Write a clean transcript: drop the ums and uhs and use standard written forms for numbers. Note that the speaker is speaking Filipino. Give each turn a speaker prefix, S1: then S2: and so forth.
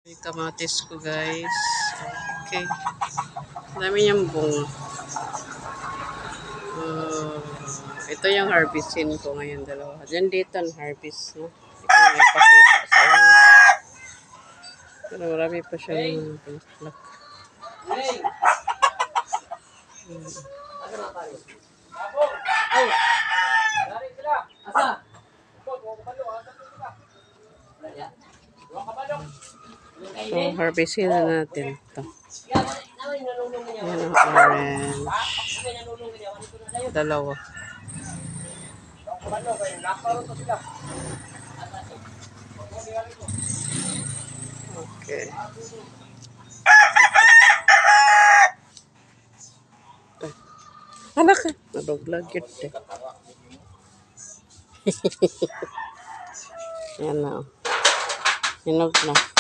S1: Yung kamatis ko guys. Okay. Dami niyang bunga. Ito yung harvestin ko ngayon dalawa. Diyan dito ang harvest. No? Ito yung ipakita sa inyo. Pero marami pa siyang bulaklak. So, harvestin na natin ito. Yan ang orange. Dalawa. Okay. Anak ka. Nadoglag yun eh. Yan na. Hinog na.